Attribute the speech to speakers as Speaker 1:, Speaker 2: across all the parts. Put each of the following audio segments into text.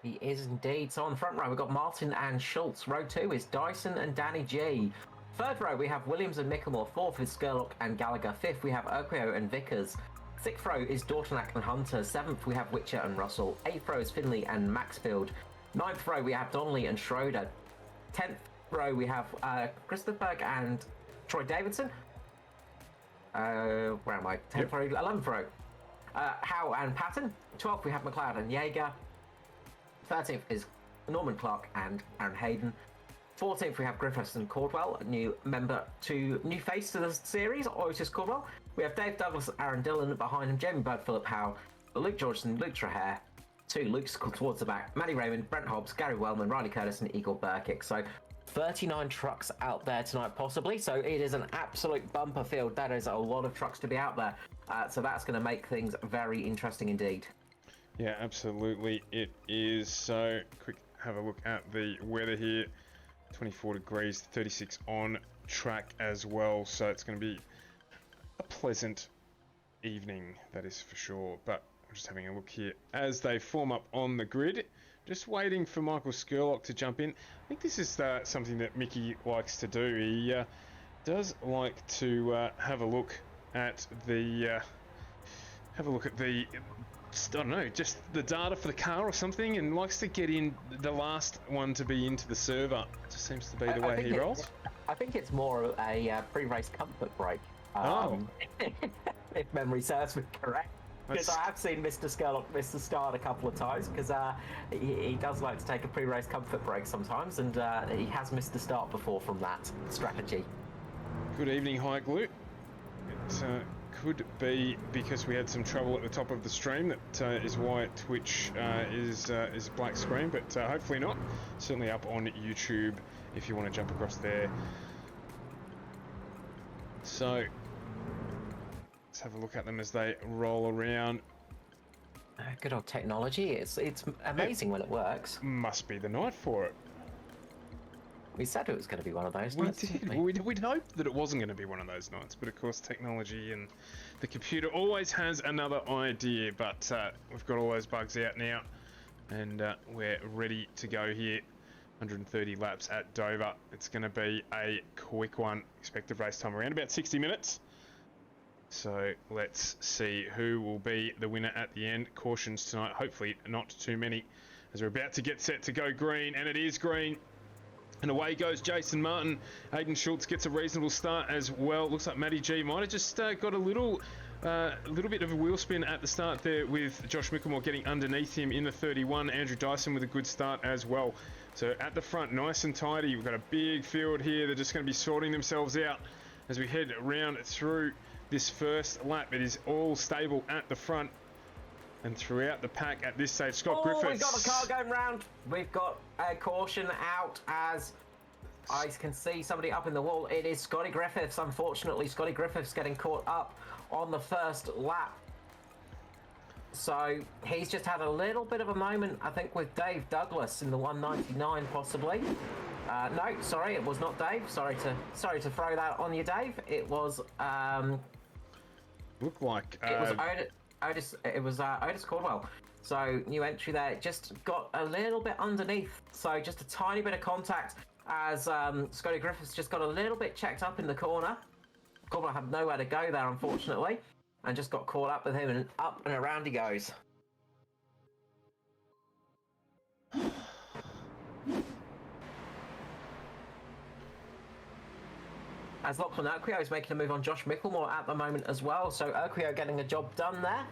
Speaker 1: He is indeed. So on the front row, we've got Martin and Schultz. Row 2 is Dyson and Danny G. Third row, we have Williams and Micklemore. Fourth is Skurlock and Gallagher. Fifth, we have Urquio and Vickers. Sixth row is Dortonac and Hunter. Seventh, we have Witcher and Russell. Eighth row is Finley and Maxfield. Ninth row, we have Donnelly and Schroeder. 10th row, we have Christopherberg and Troy Davidson. Where am I? 10th row, 11th row. Howe and Patton. 12th, we have McLeod and Jaeger. 13th is Norman Clark and Aaron Hayden. 14th, we have Griffiths and Caldwell, a new face to the series, Otis Caldwell. We have Dave Douglas, Aaron Dillon behind him, Jamie Bird, Philip Howe, Luke Georgeson, Luke Trahere. 2 Luke's towards the back, Matty Raymond, Brent Hobbs, Gary Wellman, Riley Curtis, and Igor Burkick. So 39 trucks out there tonight, possibly. So it is an absolute bumper field. That is a lot of trucks to be out there. So that's going to make things very interesting indeed.
Speaker 2: Yeah, absolutely. It is. So quick, have a look at the weather here. 24 degrees, 36 on track as well. So it's going to be a pleasant evening, that is for sure. But I'm just having a look here as they form up on the grid. Just waiting for Michael Skurlock to jump in. I think this is something that Mickey likes to do. He does like to have a look at the I don't know, just the data for the car or something, and likes to get in the last one to be into the server. It just seems to be the way he rolls.
Speaker 1: I think it's more a pre-race comfort break. If memory serves me correct. Because I have seen Mr. Skurlock miss the start a couple of times, because he does like to take a pre-race comfort break sometimes, and he has missed the start before from that strategy.
Speaker 2: Good evening, High Glue. It could be because we had some trouble at the top of the stream. That is why Twitch is black screen, but hopefully not. Certainly up on YouTube if you want to jump across there. So let's have a look at them as they roll around.
Speaker 1: Good old technology. It's amazing when it works.
Speaker 2: Must be the night for it.
Speaker 1: We said it was going to be one of those
Speaker 2: we
Speaker 1: nights.
Speaker 2: Did. We'd hoped that it wasn't going to be one of those nights, but of course technology and the computer always has another idea. But we've got all those bugs out now, and we're ready to go here. 130 laps at Dover. It's going to be a quick one. Expected race time around about 60 minutes. So let's see who will be the winner at the end. Cautions tonight, hopefully not too many, as we're about to get set to go green, and it is green. And away goes Jason Martin. Hayden Schultz gets a reasonable start as well. Looks like Matty G might have just got a little bit of a wheel spin at the start there, with Josh Micklemore getting underneath him in the 31. Andrew Dyson with a good start as well. So at the front, nice and tidy. We've got a big field here. They're just going to be sorting themselves out as we head around through this first lap. It is all stable at the front and throughout the pack at this stage. Scott Griffiths.
Speaker 1: We've got a car going round. We've got a caution out as I can see somebody up in the wall. It is Scotty Griffiths. Unfortunately, Scotty Griffiths getting caught up on the first lap. So he's just had a little bit of a moment, I think, with Dave Douglas in the 199 possibly. No, sorry, it was not Dave. Sorry to throw that on you, Dave. It was
Speaker 2: looked like
Speaker 1: it was Otis. It was Otis Caldwell. So new entry there. Just got a little bit underneath. So just a tiny bit of contact as Scotty Griffiths just got a little bit checked up in the corner. Caldwell had nowhere to go there, unfortunately, and just got caught up with him, and up and around he goes. As Lachlan Oakley is making a move on Josh Micklemore at the moment as well, so Oakley getting a job done there.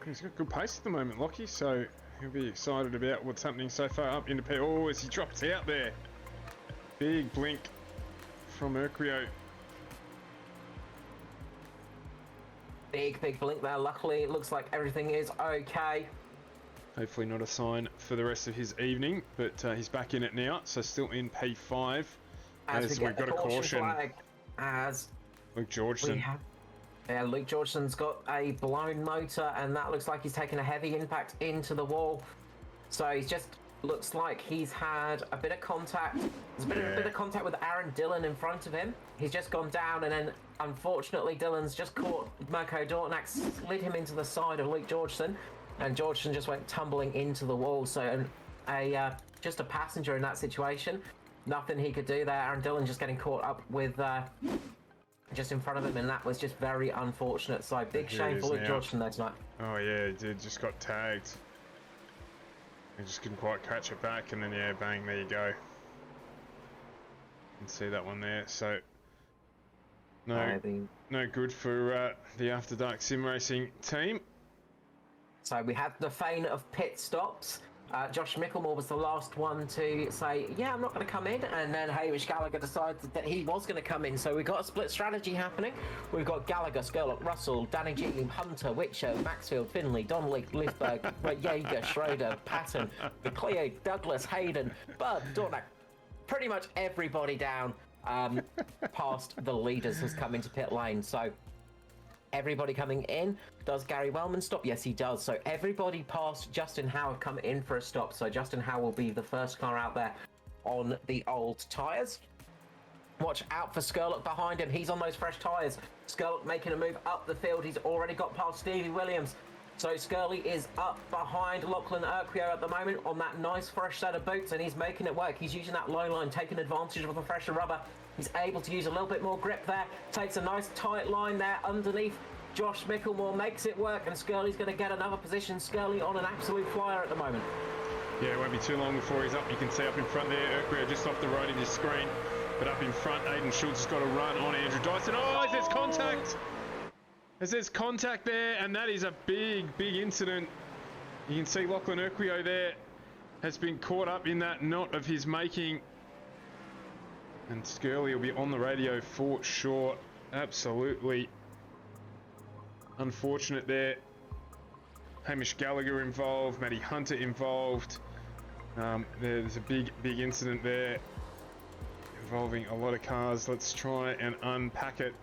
Speaker 2: He's got good pace at the moment, Lockie, so he'll be excited about what's happening so far up into P. Oh, as he drops out there. Big blink from Urquio.
Speaker 1: Big blink there. Luckily, it looks like everything is okay.
Speaker 2: Hopefully not a sign for the rest of his evening, but he's back in it now, so still in P5.
Speaker 1: As we've got a caution flag, as
Speaker 2: Luke Georgeson.
Speaker 1: Luke Georgeson's got a blown motor, and that looks like he's taken a heavy impact into the wall. So he's just looks like he's had a bit of contact. There's a bit of contact with Aaron Dillon in front of him. He's just gone down, and then unfortunately Dillon's just caught Mirko Dortnack, slid him into the side of Luke Georgeson. and Georgeson just went tumbling into the wall. So just a passenger in that situation, nothing he could do there. Aaron Dillon just getting caught up with just in front of him, and that was just very unfortunate. So big shame for Luke Georgeson there tonight.
Speaker 2: Oh yeah, he did. Just got tagged. He just couldn't quite catch it back, and then yeah, bang, there you go. You can see that one there. So no good for the After Dark Sim Racing team.
Speaker 1: So we had the feign of pit stops. Josh Micklemore was the last one to say, yeah, I'm not going to come in. And then Hamish Gallagher decided that he was going to come in. So we've got a split strategy happening. We've got Gallagher, Skurlock, Russell, Danny Jeeling, Hunter, Witcher, Maxfield, Finley, Donnelly, Lisberg, Jaeger, Schroeder, Patton, McLeod, Douglas, Hayden, Bud, Dornack. Pretty much everybody down past the leaders has come into pit lane. So everybody coming in. Does Gary Wellman stop? Yes, he does. So everybody past Justin Howe have come in for a stop. So Justin Howe will be the first car out there on the old tyres. Watch out for Skurlock behind him. He's on those fresh tyres. Skurlock making a move up the field. He's already got past Stevie Williams. So Skurley is up behind Lachlan Oakley at the moment on that nice fresh set of boots, and he's making it work. He's using that low line, taking advantage of the fresher rubber. He's able to use a little bit more grip there. Takes a nice tight line there underneath. Josh Micklemore makes it work, and Skurley's going to get another position. Skurley on an absolute flyer at the moment.
Speaker 2: Yeah, it won't be too long before he's up. You can see up in front there, Urquhart just off the road in his screen. But up in front, Aidan Schultz has got a run on Andrew Dyson. Oh, there's contact! There's contact there, and that is a big incident. You can see Lachlan Urquhart there has been caught up in that knot of his making. And Skurley will be on the radio for sure. Absolutely unfortunate there. Hamish Gallagher involved, Matty Hunter involved. There's a big incident there involving a lot of cars. Let's try and unpack it.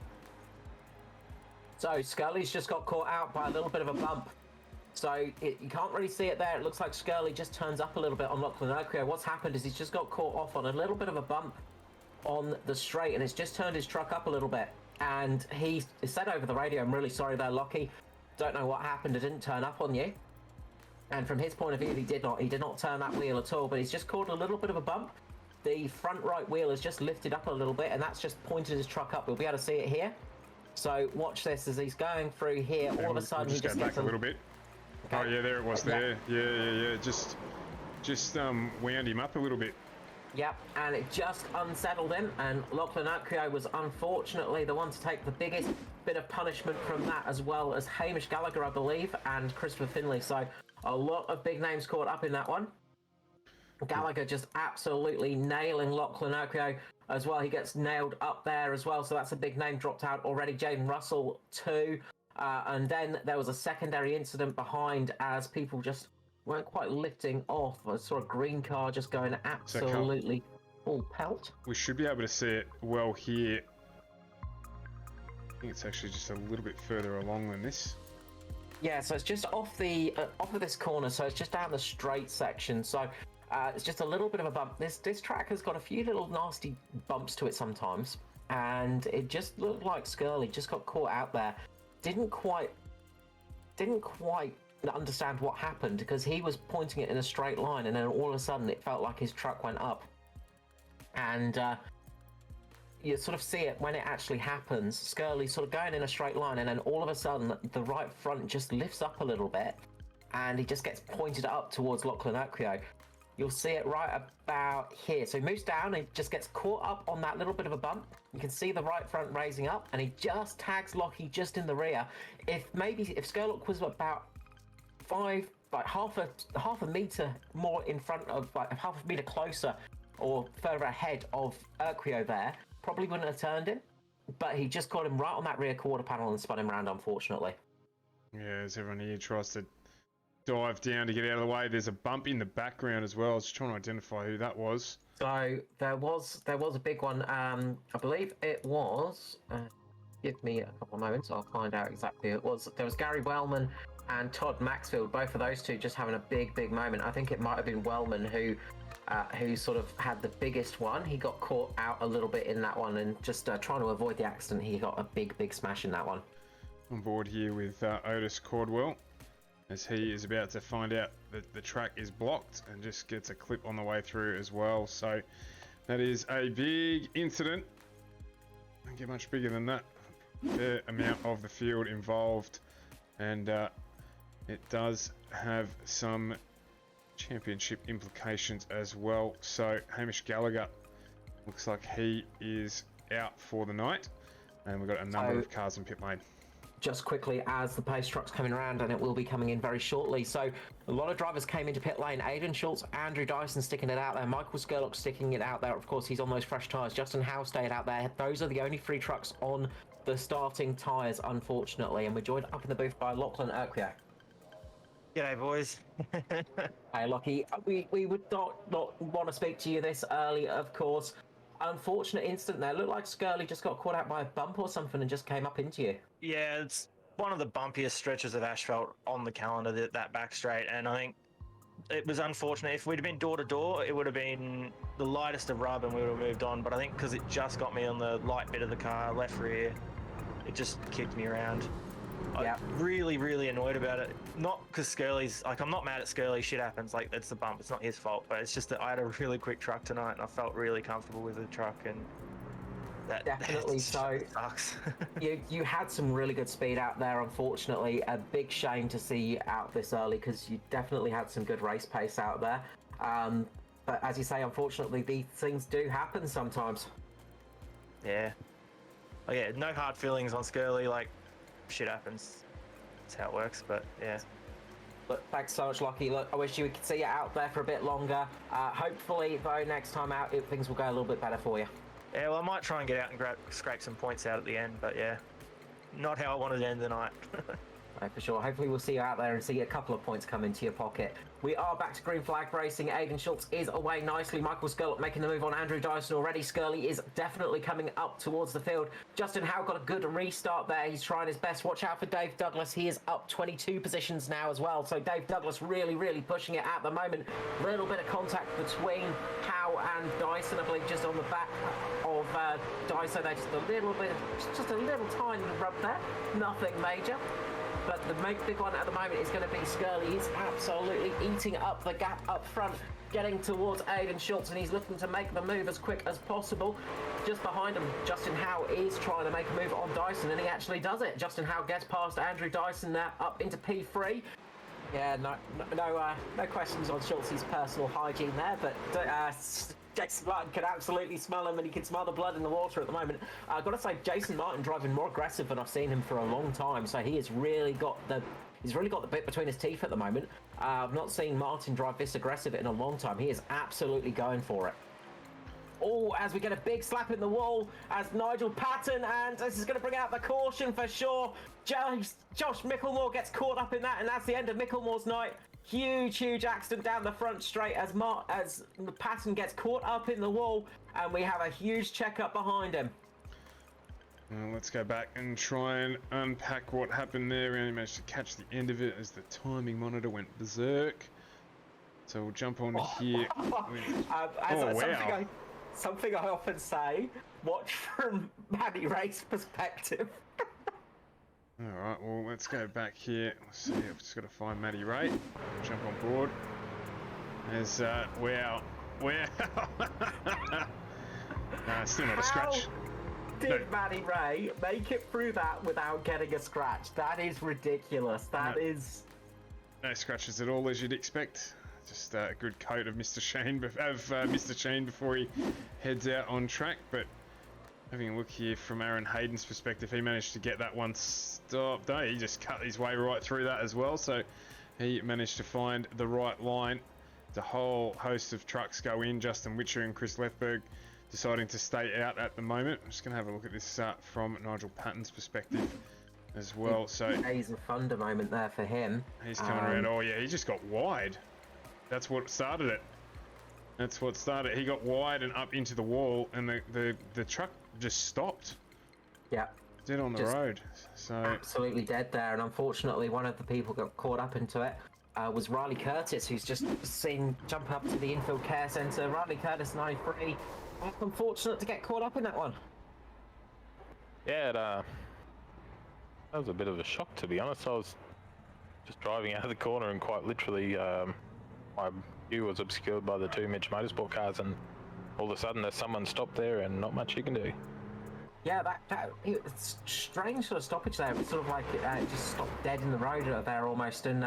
Speaker 1: So Scully's just got caught out by a little bit of a bump. So you can't really see it there. It looks like Skurley just turns up a little bit on Lachlan Oakley. What's happened is he's just got caught off on a little bit of a bump on the straight, and it's just turned his truck up a little bit. And he said over the radio, I'm really sorry there, Lockie. Don't know what happened. It didn't turn up on you. And from his point of view, he did not turn that wheel at all, but he's just caught a little bit of a bump. The front right wheel has just lifted up a little bit, and that's just pointed his truck up. We'll be able to see it here. So watch this as he's going through here. All of a sudden,
Speaker 2: he just
Speaker 1: gets
Speaker 2: back a little bit. Okay. Oh yeah, there it was. There. Yeah. Just wound him up a little bit.
Speaker 1: Yep, and it just unsettled him, and Lachlan Oakley was unfortunately the one to take the biggest bit of punishment from that, as well as Hamish Gallagher, I believe, and Christopher Finley. So a lot of big names caught up in that one. Gallagher just absolutely nailing Lachlan Oakley as well. He gets nailed up there as well, so that's a big name dropped out already. Jaden Russell too. And then there was a secondary incident behind as people just weren't quite lifting off. I saw a green car just going absolutely full pelt.
Speaker 2: We should be able to see it well here. I think it's actually just a little bit further along than this.
Speaker 1: Yeah, so it's just off of this corner, so it's just down the straight section. So it's just a little bit of a bump. This track has got a few little nasty bumps to it sometimes, and it just looked like Skurley just got caught out there. Didn't quite understand what happened, because he was pointing it in a straight line, and then all of a sudden it felt like his truck went up. And you sort of see it when it actually happens. Skurley sort of going in a straight line, and then all of a sudden the right front just lifts up a little bit, and he just gets pointed up towards Lachlan Oakley. You'll see it right about here. So he moves down and just gets caught up on that little bit of a bump. You can see the right front raising up, and he just tags Lockie just in the rear. If Skurlock was about half a meter more in front of, half a meter closer or further ahead of Urquio there, probably wouldn't have turned him. But he just caught him right on that rear quarter panel and spun him around, unfortunately.
Speaker 2: Yeah, as everyone here tries to dive down to get out of the way, there's a bump in the background as well. I was just trying to identify who that was.
Speaker 1: So there was a big one. I believe it was. Give me a couple of moments, I'll find out exactly who it was. There was Gary Wellman and Todd Maxfield, both of those two just having a big moment. I think it might have been Wellman who sort of had the biggest one. He got caught out a little bit in that one, and just trying to avoid the accident, he got a big smash in that one.
Speaker 2: On board here with Otis Cordwell. as he is about to find out that the track is blocked and just gets a clip on the way through as well. So that is a big incident. Don't get much bigger than that. Fair amount of the field involved, and it does have some championship implications as well. So Hamish Gallagher looks like he is out for the night, and we've got a number of cars in pit lane.
Speaker 1: Just quickly, as the pace truck's coming around, and it will be coming in very shortly. So a lot of drivers came into pit lane. Aidan Schultz, Andrew Dyson sticking it out there. Michael Skurlock sticking it out there. Of course, he's on those fresh tyres. Justin Howe stayed out there. Those are the only 3 trucks on the starting tyres, unfortunately. And we're joined up in the booth by Lachlan Oakley.
Speaker 3: G'day, boys.
Speaker 1: Hey, Lockie. We would not want to speak to you this early, of course. Unfortunate incident there. Looked like Skurley just got caught out by a bump or something and just came up into you.
Speaker 3: Yeah, it's one of the bumpiest stretches of asphalt on the calendar, that back straight, and I think it was unfortunate. If we'd have been door to door, it would have been the lightest of rub and we would have moved on, but I think because it just got me on the light bit of the car, left rear, it just kicked me around.
Speaker 1: Yeah.
Speaker 3: I'm really annoyed about it. Not because Skirley's, like, I'm not mad at Skirley, shit happens, like, it's the bump, it's not his fault, but it's just that I had a really quick truck tonight and I felt really comfortable with the truck, and that
Speaker 1: Definitely so.
Speaker 3: Sucks.
Speaker 1: You had some really good speed out there, unfortunately. A big shame to see you out this early, because you definitely had some good race pace out there. But as you say, unfortunately, these things do happen sometimes.
Speaker 3: Yeah. Oh, yeah, no hard feelings on Skirley, like, shit happens. That's how it works, but yeah.
Speaker 1: Look, thanks so much, Lockie. Look, I wish you could see you out there for a bit longer. Hopefully, though, next time out, things will go a little bit better for you.
Speaker 3: Yeah, well, I might try and get out and scrape some points out at the end, but yeah, not how I wanted to end the night.
Speaker 1: Right, for sure. Hopefully we'll see you out there and see a couple of points come into your pocket. We are back to green flag racing. Aidan Schultz is away nicely. Michael Skurlock making the move on Andrew Dyson already. Skirley is definitely coming up towards the field. Justin Howe got a good restart there. He's trying his best. Watch out for Dave Douglas. He is up 22 positions now as well. So Dave Douglas really pushing it at the moment. Little bit of contact between Howe and Dyson, I believe, just on the back of Dyson. They're just a little tiny rub there. Nothing major. But the big one at the moment is going to be Skirley. He's absolutely eating up the gap up front, getting towards Aidan Schultz, and he's looking to make the move as quick as possible. Just behind him, Justin Howe is trying to make a move on Dyson, and he actually does it. Justin Howe gets past Andrew Dyson now up into P3. Yeah, no questions on Schultz's personal hygiene there, but Jason Martin can absolutely smell him, and he can smell the blood in the water at the moment. I've got to say, Jason Martin driving more aggressive than I've seen him for a long time, so he has really got the bit between his teeth at the moment. I've not seen Martin drive this aggressive in a long time. He is absolutely going for it. Oh, as we get a big slap in the wall as Nigel Patton, and this is going to bring out the caution for sure. Josh Micklemore gets caught up in that, and that's the end of Micklemore's night. Huge accident down the front straight as Patton gets caught up in the wall, and we have a huge checkup behind him.
Speaker 2: Let's go back and try and unpack what happened there. We only managed to catch the end of it as the timing monitor went berserk. So we'll jump on here.
Speaker 1: Something I often say, watch from Matty Ray's perspective.
Speaker 2: Alright, well, let's go back here. Let's see, I've just got to find Matty Ray. Jump on board. There's, wow. Still not a scratch.
Speaker 1: Did Matty Ray make it through that without getting a scratch? That is ridiculous. That is...
Speaker 2: No scratches at all, as you'd expect. Just a good coat of Mr. Shane before he heads out on track. But having a look here from Aaron Hayden's perspective, he managed to get that one stopped. No, he just cut his way right through that as well. So he managed to find the right line. The whole host of trucks go in. Justin Witcher and Chris Lethberg deciding to stay out at the moment. I'm just going to have a look at this from Nigel Patton's perspective as well. So
Speaker 1: Days of Thunder moment there for him.
Speaker 2: He's coming around. Oh yeah, he just got wide. That's what started it. He got wide and up into the wall, and the truck just stopped. Yeah. Dead on the road. So
Speaker 1: absolutely dead there, and unfortunately one of the people got caught up into it was Riley Curtis, who's just seen jump up to the infield care centre. Riley Curtis, 93. Unfortunate to get caught up in that one.
Speaker 4: Yeah, that was a bit of a shock, to be honest. I was just driving out of the corner, and quite literally, my view was obscured by the two Mitch Motorsport cars, and all of a sudden there's someone stopped there, and not much you can do.
Speaker 1: Yeah, it's strange sort of stoppage there. It's sort of like it just stopped dead in the road there almost, and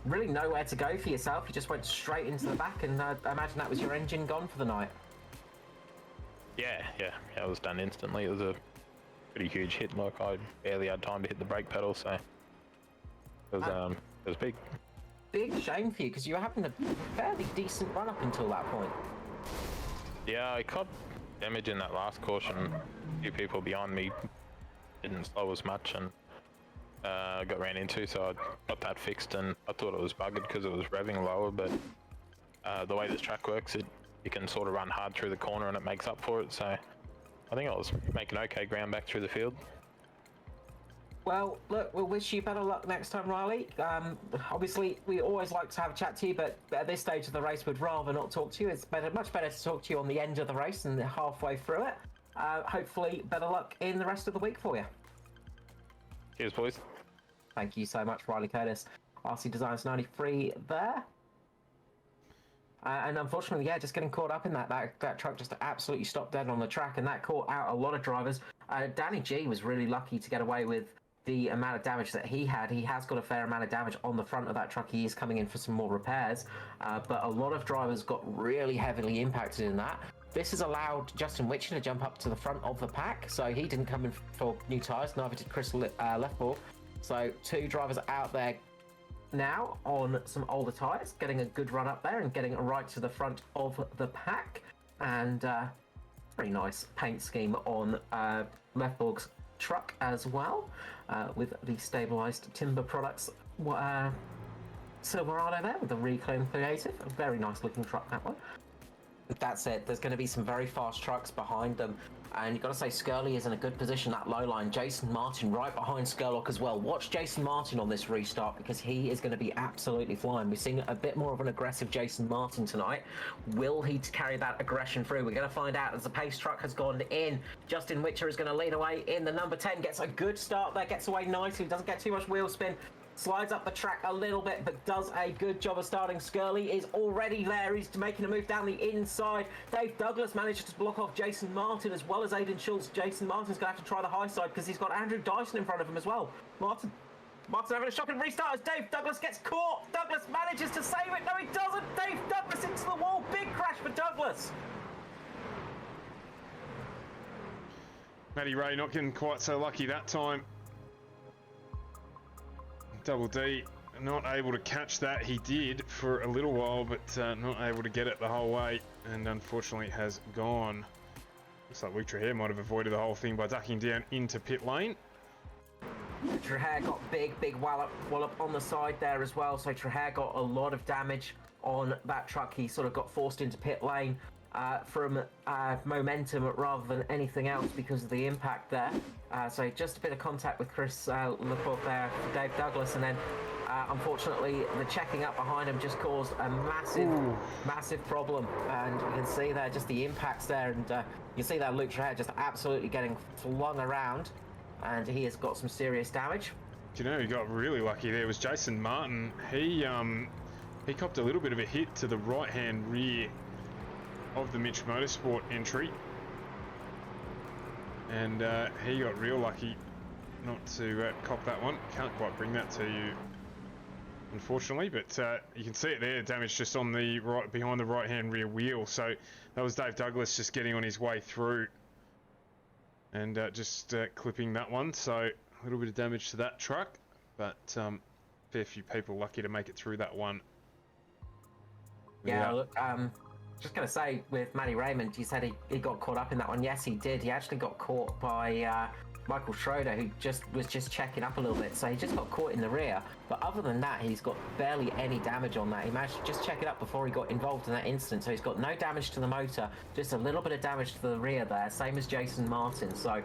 Speaker 1: really nowhere to go for yourself. You just went straight into the back, and I imagine that was your engine gone for the night.
Speaker 4: Yeah, it was done instantly. It was a pretty huge hit. Like, I barely had time to hit the brake pedal, so it was big.
Speaker 1: Big shame for you, because you were having a fairly decent run up until that point.
Speaker 4: Yeah, I caught damage in that last caution. A few people behind me didn't slow as much, and got ran into, so I got that fixed, and I thought it was buggered because it was revving lower, but the way this track works, you can sort of run hard through the corner and it makes up for it, so I think I was making okay ground back through the field.
Speaker 1: Well, look, we'll wish you better luck next time, Riley. Obviously, we always like to have a chat to you, but at this stage of the race, we'd rather not talk to you. It's much better to talk to you on the end of the race than halfway through it. Hopefully, better luck in the rest of the week for you.
Speaker 4: Cheers, boys.
Speaker 1: Thank you so much, Riley Curtis. RC Designs 93 there. And unfortunately, yeah, just getting caught up in that truck just absolutely stopped dead on the track, and that caught out a lot of drivers. Danny G was really lucky to get away with the amount of damage that he had. He has got a fair amount of damage on the front of that truck. He is coming in for some more repairs, but a lot of drivers got really heavily impacted in that. This has allowed Justin Witcher to jump up to the front of the pack, so he didn't come in for new tyres, neither did Chris Lefball. So two drivers out there now on some older tyres, getting a good run up there and getting right to the front of the pack. And very nice paint scheme on Lefborg's truck as well, with the stabilised timber products Silverado there with the Reclaim Creative. A very nice looking truck, that one. That's it. There's going to be some very fast trucks behind them, and you've got to say Skirley is in a good position, that low line. Jason Martin right behind Skurlock as well. Watch Jason Martin on this restart, because he is going to be absolutely flying. We're seeing a bit more of an aggressive Jason Martin tonight. Will he carry that aggression through? We're going to find out as the pace truck has gone in. Justin Witcher is going to lead away in the number 10, gets a good start there, gets away nicely, doesn't get too much wheel spin. Slides up the track a little bit, but does a good job of starting. Skirley is already there. He's making a move down the inside. Dave Douglas managed to block off Jason Martin as well as Aidan Schultz. Jason Martin's going to have to try the high side because he's got Andrew Dyson in front of him as well. Martin having a shocking restart as Dave Douglas gets caught. Douglas manages to save it. No, he doesn't. Dave Douglas into the wall. Big crash for Douglas.
Speaker 2: Matty Ray not getting quite so lucky that time. Double D not able to catch that. He did for a little while, but not able to get it the whole way, and unfortunately has gone. Looks like Luke Trahair might have avoided the whole thing by ducking down into pit lane.
Speaker 1: Trahair got big wallop on the side there as well, so Trahair got a lot of damage on that truck. He sort of got forced into pit lane from momentum rather than anything else because of the impact there. So just a bit of contact with Chris Laporte there for Dave Douglas, and then unfortunately the checking up behind him just caused a massive problem. And you can see there just the impacts there, and you can see that Luke Trahair just absolutely getting flung around, and he has got some serious damage.
Speaker 2: Do you know who got really lucky there was Jason Martin. He copped a little bit of a hit to the right hand rear of the Mitch Motorsport entry, and he got real lucky not to cop that one. Can't quite bring that to you, unfortunately, but you can see it there, damage just on the right behind the right hand rear wheel. So that was Dave Douglas just getting on his way through and just clipping that one. So a little bit of damage to that truck, but fair few people lucky to make it through that one.
Speaker 1: Yeah, look, just going to say, with Matty Raymond, you said he got caught up in that one. Yes, he did. He actually got caught by Michael Schroeder, who was just checking up a little bit. So he just got caught in the rear. But other than that, he's got barely any damage on that. He managed to just check it up before he got involved in that incident. So he's got no damage to the motor, just a little bit of damage to the rear there, same as Jason Martin. So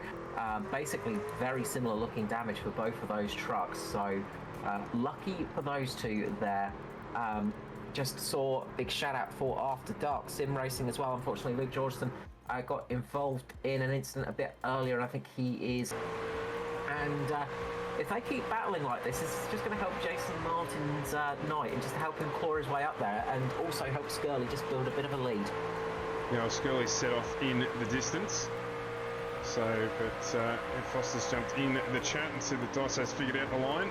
Speaker 1: basically very similar looking damage for both of those trucks. So lucky for those two there. Just saw big shout out for After Dark Sim Racing as well. Unfortunately, Luke Georgeson got involved in an incident a bit earlier, and I think he is. And if they keep battling like this, it's just going to help Jason Martin's night and just help him claw his way up there, and also help Scurley just build a bit of a lead.
Speaker 2: Now Scurley set off in the distance. So, but Foster's jumped in the chat and said that Daiso's figured out the line.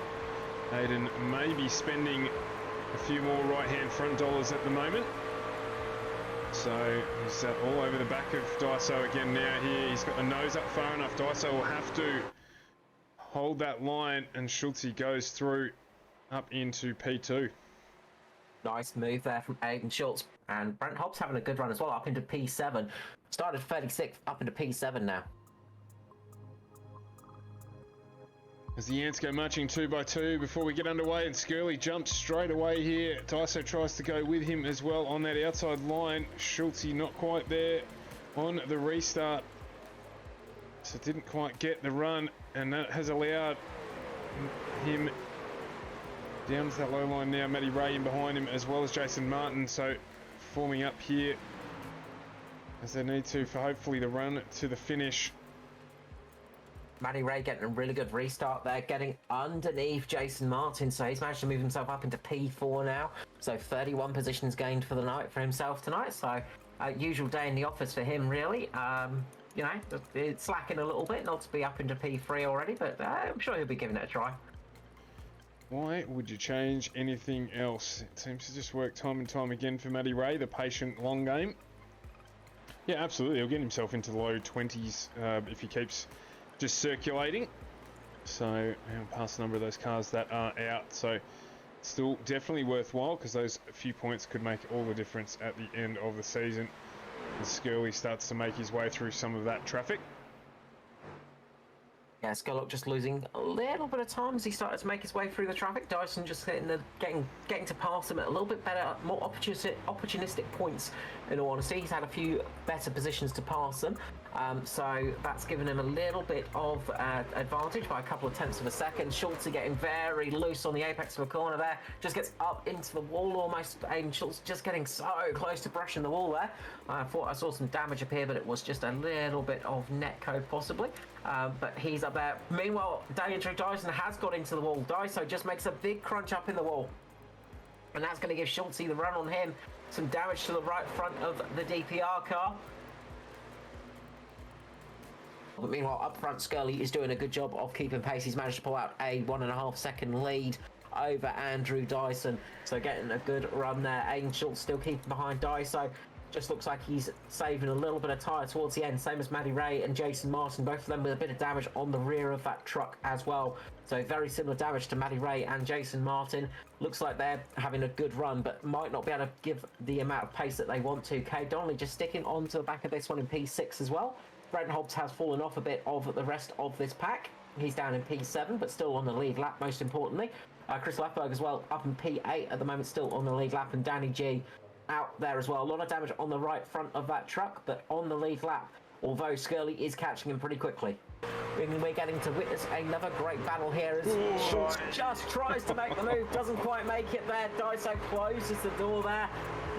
Speaker 2: Hayden may be spending a few more right-hand front dollars at the moment. So he's all over the back of Daiso again now here. He's got the nose up far enough. Daiso will have to hold that line, and Schultze goes through up into P2.
Speaker 1: Nice move there from Aiden Schultz. And Brent Hobbs having a good run as well, up into P7. Started 36th, up into P7 now.
Speaker 2: As the Ants go marching 2 by 2 before we get underway, and Scurley jumps straight away here. Daiso tries to go with him as well on that outside line. Schultze not quite there on the restart. So didn't quite get the run, and that has allowed him down to that low line now. Matty Ray in behind him, as well as Jason Martin. So forming up here as they need to for hopefully the run to the finish.
Speaker 1: Matty Ray getting a really good restart there, getting underneath Jason Martin, so he's managed to move himself up into P4 now. So 31 positions gained for the night for himself tonight. So usual day in the office for him, really. You know, it's slacking a little bit not to be up into P3 already, but I'm sure he'll be giving it a try.
Speaker 2: Why would you change anything else? It seems to just work time and time again for Matty Ray, the patient long game. Yeah, absolutely. He'll get himself into the low 20s if he keeps just circulating. So past a number of those cars that are out. So still definitely worthwhile, because those few points could make all the difference at the end of the season. And Scurley starts to make his way through some of that traffic.
Speaker 1: Yeah, Scullock just losing a little bit of time as he started to make his way through the traffic. Dyson just getting to pass him at a little bit better, more opportunistic points. In all honesty, he's had a few better positions to pass them, so that's given him a little bit of advantage by a couple of tenths of a second. Schultze getting very loose on the apex of a corner there, just gets up into the wall almost. And Schultze just getting so close to brushing the wall there. I thought I saw some damage appear, but it was just a little bit of netcode possibly. But he's up there. Meanwhile, Andrew Dyson has got into the wall. Daiso just makes a big crunch up in the wall. And that's going to give Schultze the run on him. Some damage to the right front of the DPR car. But meanwhile, up front, Scurley is doing a good job of keeping pace. He's managed to pull out a 1.5 second lead over Andrew Dyson. So getting a good run there. Aiden Schultz still keeping behind Daiso. Just looks like he's saving a little bit of tyre towards the end, same as Matty Ray and Jason Martin, both of them with a bit of damage on the rear of that truck as well. So very similar damage to Matty Ray and Jason Martin. Looks like they're having a good run, but might not be able to give the amount of pace that they want to. Kay Donnelly just sticking onto the back of this one in P6 as well. Brent Hobbs has fallen off a bit of the rest of this pack. He's down in P7, but still on the lead lap, most importantly. Chris Lefberg as well, up in P8 at the moment, still on the lead lap, and Danny G out there as well. A lot of damage on the right front of that truck, but on the lead lap, although Scurley is catching him pretty quickly. We're getting to witness another great battle here as Schultz just tries to make the move, doesn't quite make it there. Daiso closes the door there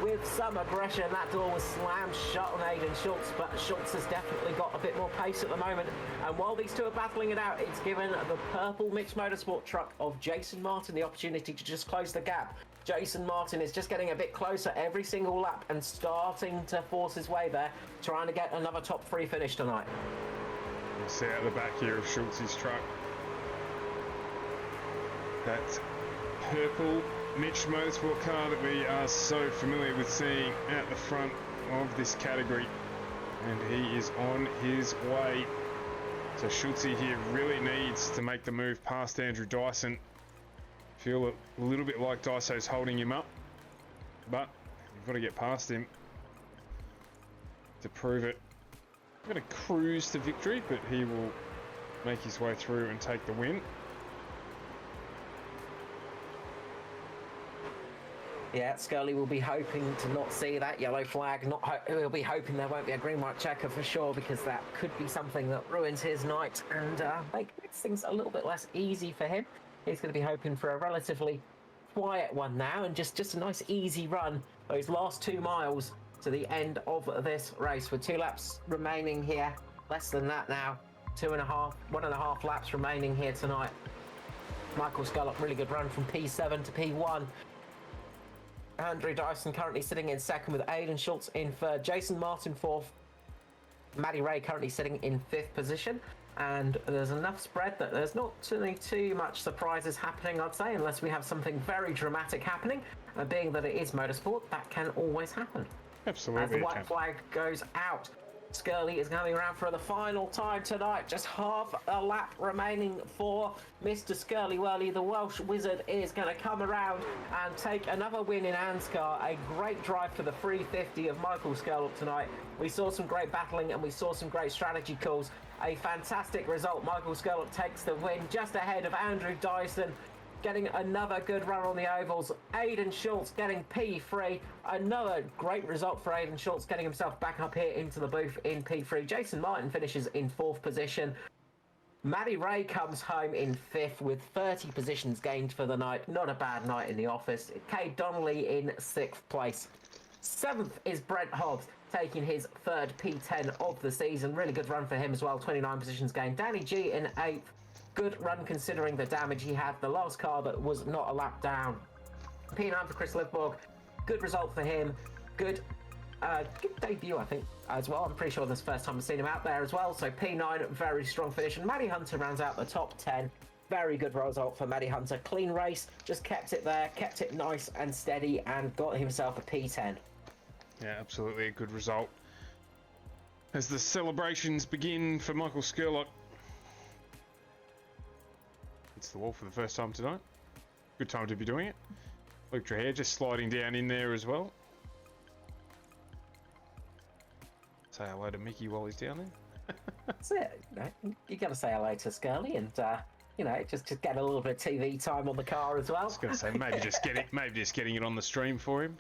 Speaker 1: with some aggression. That door was slammed shut on Aiden Schultz, but Schultz has definitely got a bit more pace at the moment. And while these two are battling it out, it's given the purple mixed motorsport truck of Jason Martin the opportunity to just close the gap. Jason Martin is just getting a bit closer every single lap and starting to force his way there, trying to get another top 3 finish tonight.
Speaker 2: You see out the back here of Schultz's truck, that purple Mitch Motorsport car that we are so familiar with seeing at the front of this category, and he is on his way. So Schultze here really needs to make the move past Andrew Dyson. Feel a little bit like Daiso's holding him up, but you've got to get past him to prove it. I'm going to cruise to victory, but he will make his way through and take the win.
Speaker 1: Yeah, Scurley will be hoping to not see that yellow flag. He'll be hoping there won't be a green-white checker for sure, because that could be something that ruins his night and makes things a little bit less easy for him. He's going to be hoping for a relatively quiet one now, and just a nice easy run those last 2 miles to the end of this race, with 2 laps remaining here. Less than that now. 1.5 laps remaining here tonight. Michael Scullock, really good run from P7 to P1. Andrew Dyson currently sitting in second with Aidan Schultz in third. Jason Martin fourth. Maddie Ray currently sitting in fifth position. And there's enough spread that there's not really too much surprises happening, I'd say, unless we have something very dramatic happening. And being that it is motorsport, that can always happen.
Speaker 2: Absolutely.
Speaker 1: As the white flag goes out, Skirley is coming around for the final time tonight. Just half a lap remaining for Mr. Skirley Whirly. The Welsh Wizard is going to come around and take another win in ANZCAR. A great drive for the 350 of Michael Scullock tonight. We saw some great battling and we saw some great strategy calls. A fantastic result. Michael Scullock takes the win just ahead of Andrew Dyson, getting another good run on the ovals. Aidan Schultz getting P3. Another great result for Aidan Schultz, getting himself back up here into the booth in P3. Jason Martin finishes in fourth position. Maddie Ray comes home in fifth with 30 positions gained for the night. Not a bad night in the office. Kay Donnelly in sixth place. Seventh is Brent Hobbs, taking his third P10 of the season. Really good run for him as well. 29 positions gained. Danny G in eighth. Good run considering the damage he had. The last car that was not a lap down. P9 for Chris Livborg. Good result for him. Good debut, I think, as well. I'm pretty sure this is the first time I've seen him out there as well. So P9, very strong finish. And Maddie Hunter rounds out the top 10. Very good result for Maddie Hunter. Clean race. Just kept it there. Kept it nice and steady and got himself a P10.
Speaker 2: Yeah, absolutely a good result. As the celebrations begin for Michael Scullock. It's the wall for the first time tonight. Good time to be doing it. Luke Dreher just sliding down in there as well. Say hello to Mickey while he's down there.
Speaker 1: That's it. You got to say hello to Skirley and, just get a little bit of TV time on the car as well.
Speaker 2: I was going to say maybe just getting it on the stream for him.